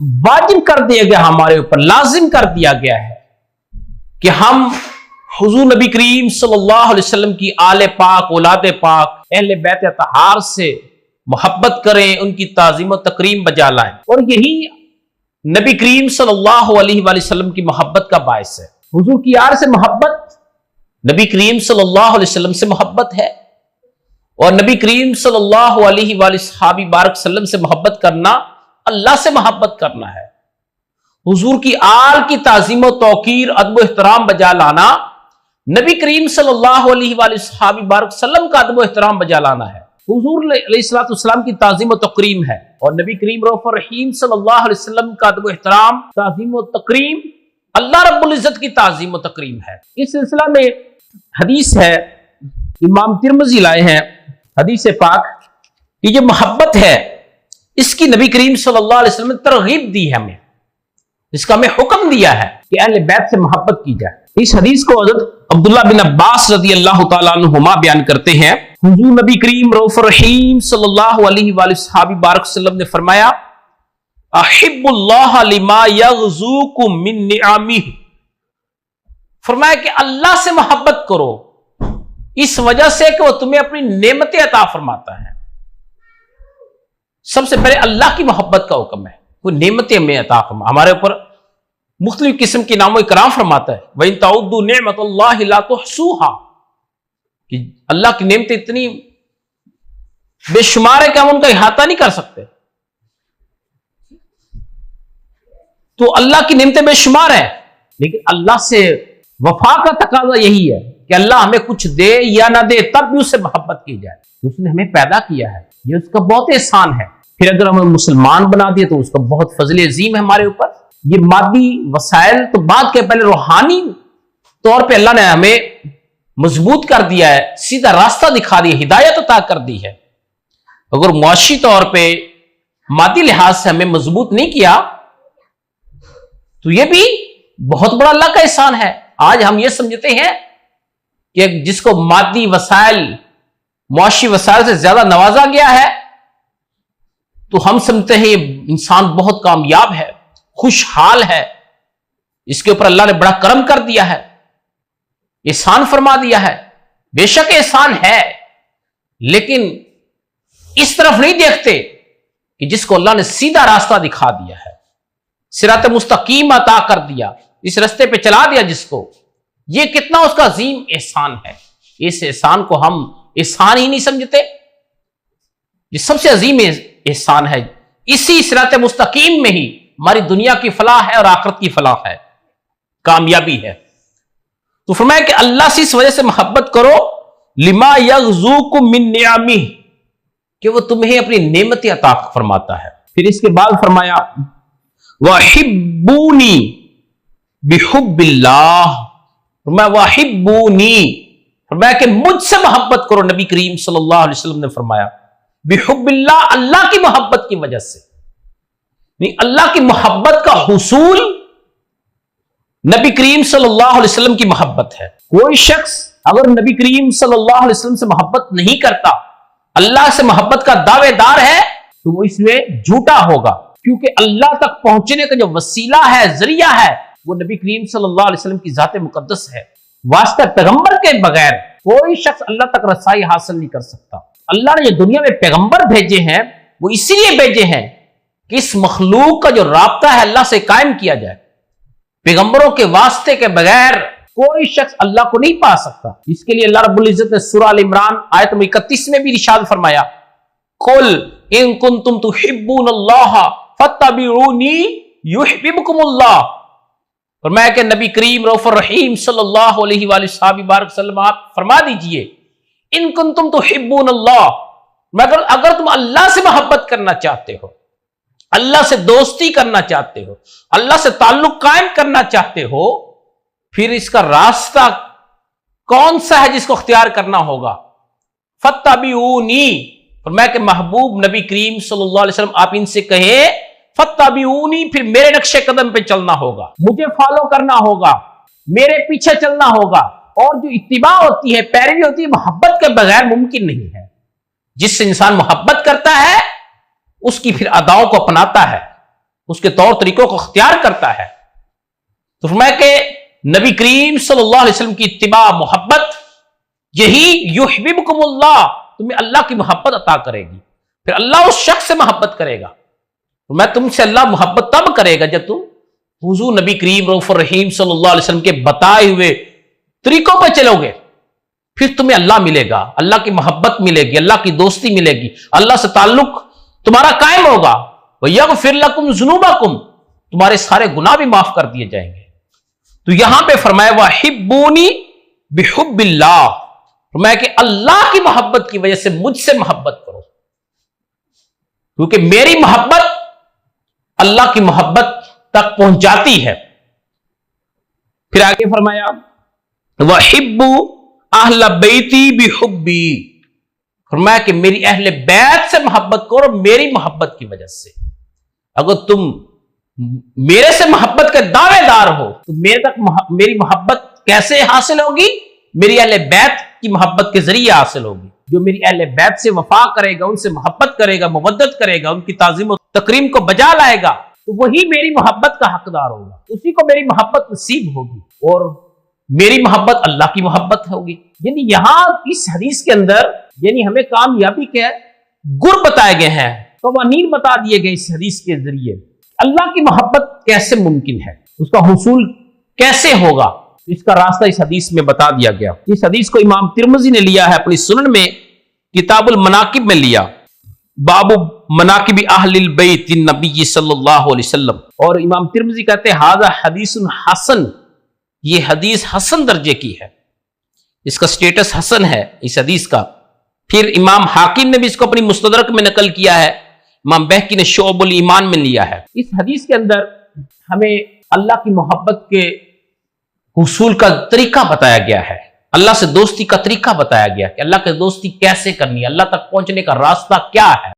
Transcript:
واجب کر دیا گیا، ہمارے اوپر لازم کر دیا گیا ہے کہ ہم حضور نبی کریم صلی اللہ علیہ وسلم کی آل پاک، اولاد پاک، اہل بیت اطہار سے محبت کریں، ان کی تعظیم و تکریم بجا لائیں، اور یہی نبی کریم صلی اللہ علیہ وآلہ وسلم کی محبت کا باعث ہے۔ حضور کی یار سے محبت نبی کریم صلی اللہ علیہ وسلم سے محبت ہے، اور نبی کریم صلی اللہ علیہ وآلہ صحابہ بارک وسلم سے محبت کرنا اللہ سے محبت کرنا ہے۔ حضور کی آل کی تعظیم و توقیر، ادب و احترام بجا لانا نبی کریم صلی اللہ علیہ وآلہ صحابہ بارک وسلم کا ادب و احترام بجا لانا ہے۔ حضور علیہ السلام کی تعظیم و تکریم ہے، اور نبی کریم رؤوف الرحیم صلی اللہ علیہ وسلم کا ادب و احترام، تعظیم و تکریم اللہ رب العزت کی تعظیم و تکریم ہے۔ اس سلسلہ میں حدیث ہے، امام ترمذی لائے ہیں حدیث پاک، یہ جو محبت ہے اس کی نبی کریم صلی اللہ علیہ وسلم نے ترغیب دی ہے، ہمیں اس کا ہمیں حکم دیا ہے کہ اہل بیت سے محبت کی جائے۔ اس حدیث کو حضرت عبداللہ بن عباس رضی اللہ تعالیٰ عنہما بیان کرتے ہیں، حضور نبی کریم رؤوف الرحیم صلی اللہ علیہ وآلہ صحابہ بارک وسلم نے فرمایا، احب اللہ لما یغزوکم من نعمہ، فرمایا کہ اللہ سے محبت کرو اس وجہ سے کہ وہ تمہیں اپنی نعمتیں عطا فرماتا ہے۔ سب سے پہلے اللہ کی محبت کا حکم ہے، وہ نعمتیں ہمیں عطا فرما، ہمارے اوپر مختلف قسم کے نام و اکرام فرماتا ہے۔ وَإِن تَعُدُّوا نِعْمَةَ اللَّهِ لَا تُحْصُوهَا، کہ اللہ کی نعمتیں اتنی بے شمار ہے کہ ہم ان کا احاطہ نہیں کر سکتے۔ تو اللہ کی نعمتیں بے شمار ہے، لیکن اللہ سے وفا کا تقاضا یہی ہے کہ اللہ ہمیں کچھ دے یا نہ دے تب بھی اس سے محبت کی جائے۔ اس نے ہمیں پیدا کیا ہے، یہ اس کا بہت احسان ہے۔ پھر اگر ہمیں مسلمان بنا دیا تو اس کا بہت فضل عظیم ہے ہمارے اوپر۔ یہ مادی وسائل تو بعد کے، پہلے روحانی طور پہ اللہ نے ہمیں مضبوط کر دیا ہے، سیدھا راستہ دکھا دیا، ہدایت عطا کر دی ہے۔ اگر معاشی طور پہ مادی لحاظ سے ہمیں مضبوط نہیں کیا تو یہ بھی بہت بڑا اللہ کا احسان ہے۔ آج ہم یہ سمجھتے ہیں کہ جس کو مادی وسائل، معاشی وسائل سے زیادہ نوازا گیا ہے تو ہم سمجھتے ہیں یہ انسان بہت کامیاب ہے، خوشحال ہے، اس کے اوپر اللہ نے بڑا کرم کر دیا ہے، احسان فرما دیا ہے۔ بے شک احسان ہے، لیکن اس طرف نہیں دیکھتے کہ جس کو اللہ نے سیدھا راستہ دکھا دیا ہے، صراط مستقیم عطا کر دیا، اس راستے پہ چلا دیا جس کو، یہ کتنا اس کا عظیم احسان ہے۔ اس احسان کو ہم احسان ہی نہیں سمجھتے، یہ سب سے عظیم احسان ہے۔ اسی صراط مستقیم میں ہی ہماری دنیا کی فلاح ہے اور آخرت کی فلاح ہے، کامیابی ہے۔ تو فرمایا کہ اللہ سے اس وجہ سے محبت کرو، لما یغزوکم من نعمہ، کہ وہ تمہیں اپنی نعمتیں عطا فرماتا ہے۔ پھر اس کے بعد فرمایا وَحِبُّونِي بِحُبِّ اللَّهِ، فرمایا وَحِبُّونِي، فرمایا کہ مجھ سے محبت کرو۔ نبی کریم صلی اللہ علیہ وسلم نے فرمایا بحب اللہ، اللہ کی محبت کی وجہ سے، اللہ کی محبت کا حصول نبی کریم صلی اللہ علیہ وسلم کی محبت ہے۔ کوئی شخص اگر نبی کریم صلی اللہ علیہ وسلم سے محبت نہیں کرتا، اللہ سے محبت کا دعوے دار ہے، تو وہ اس میں جھوٹا ہوگا، کیونکہ اللہ تک پہنچنے کا جو وسیلہ ہے، ذریعہ ہے، وہ نبی کریم صلی اللہ علیہ وسلم کی ذات مقدس ہے۔ واسطہ پیغمبر کے بغیر کوئی شخص اللہ تک رسائی حاصل نہیں کر سکتا۔ اللہ نے جو دنیا میں پیغمبر بھیجے ہیں وہ اسی لیے بھیجے ہیں کہ اس مخلوق کا جو رابطہ ہے اللہ سے قائم کیا جائے۔ پیغمبروں کے واسطے کے بغیر کوئی شخص اللہ کو نہیں پا سکتا۔ اس کے لیے اللہ رب العزت نے سورہ ال عمران آیت 31 میں بھی ارشاد فرمایا، قل ان کنتم تحبون اللہ فاتبعونی یحببکم اللہ، فرمایا کہ نبی کریم رؤوف الرحیم صلی اللہ علیہ وآلہ صحابہ بارک وسلم آپ فرما دیجئے، ان کنتم تحبون اللہ، مگر اگر تم اللہ سے محبت کرنا چاہتے ہو، اللہ سے دوستی کرنا چاہتے ہو، اللہ سے تعلق قائم کرنا چاہتے ہو، پھر اس کا راستہ کون سا ہے جس کو اختیار کرنا ہوگا؟ فاتبعونی، فرمایا کہ محبوب نبی کریم صلی اللہ علیہ وسلم آپ ان سے کہیں فاتبعونی، پھر میرے نقش قدم پہ چلنا ہوگا، مجھے فالو کرنا ہوگا، میرے پیچھے چلنا ہوگا۔ اور جو اتباع ہوتی ہے، پیروی ہوتی ہے، محبت کے بغیر ممکن نہیں ہے۔ جس سے انسان محبت کرتا ہے اس کی پھر اداؤں کو اپناتا ہے، اس کے طور طریقوں کو اختیار کرتا ہے. تو فرمایا کہ نبی کریم صلی اللہ علیہ وسلم کی اتباع محبت یہی یحببکم اللہ، تمہیں اللہ کی محبت عطا کرے گی. پھر اللہ اس شخص سے محبت کرے گا. میں تم سے اللہ محبت تب کرے گا جب تم حضور نبی کریم رؤوف الرحیم صلی اللہ علیہ وسلم کے بتائے ہوئے طریقوں پہ چلو گے. پھر تمہیں اللہ ملے گا، اللہ کی محبت ملے گی، اللہ کی دوستی ملے گی، اللہ سے تعلق تمہارا قائم ہوگا. وَيَغْفِرْ لَكُمْ ذُنُوبَكُمْ، تمہارے سارے گناہ بھی معاف کر دیے جائیں گے. تو یہاں پہ فرمایا وَحِبُّونِي بِحُبِّ اللَّهِ، فرمایا کہ اللہ کی محبت کی وجہ سے مجھ سے محبت کرو، کیونکہ میری محبت اللہ کی محبت تک پہنچاتی ہے. پھر آگے فرمایا وَحِبُّ أَهْلَ بَيْتِي بِحُبِّي، فرمایا کہ میری اہل بیت سے محبت کرو میری محبت کی وجہ سے. اگر تم میرے سے محبت کے دعوے دار ہو تو میرے تک میری محبت کیسے حاصل ہوگی؟ میری اہل بیت کی محبت کے ذریعے حاصل ہوگی. جو میری اہل بیت سے وفا کرے گا، ان سے محبت کرے گا، مودت کرے گا، ان کی تعظیم و تکریم کو بجا لائے گا، تو وہی میری محبت کا حقدار ہوگا، اسی کو میری محبت نصیب ہوگی، اور میری محبت اللہ کی محبت ہوگی. یعنی یہاں اس حدیث کے اندر یعنی ہمیں کامیابی کے گر بتائے گئے ہیں، قوانین بتا دیے گئے اس حدیث کے ذریعے. اللہ کی محبت کیسے ممکن ہے، اس کا حصول کیسے ہوگا، اس کا راستہ اس حدیث میں بتا دیا گیا. اس حدیث کو امام ترمذی نے لیا ہے اپنی سنن میں، کتاب المناقب میں لیا، باب مناقب اہل البیت النبی صلی اللہ علیہ وسلم. اور امام ترمذی کہتے ہیں ھذا حدیث حسن، یہ حدیث حسن درجے کی ہے، اس کا سٹیٹس حسن ہے اس حدیث کا. پھر امام حاکم نے بھی اس کو اپنی مستدرک میں نقل کیا ہے، امام بہقی نے شعب الایمان میں لیا ہے. اس حدیث کے اندر ہمیں اللہ کی محبت کے حصول کا طریقہ بتایا گیا ہے، اللہ سے دوستی کا طریقہ بتایا گیا کہ اللہ کی دوستی کیسے کرنی ہے، اللہ تک پہنچنے کا راستہ کیا ہے.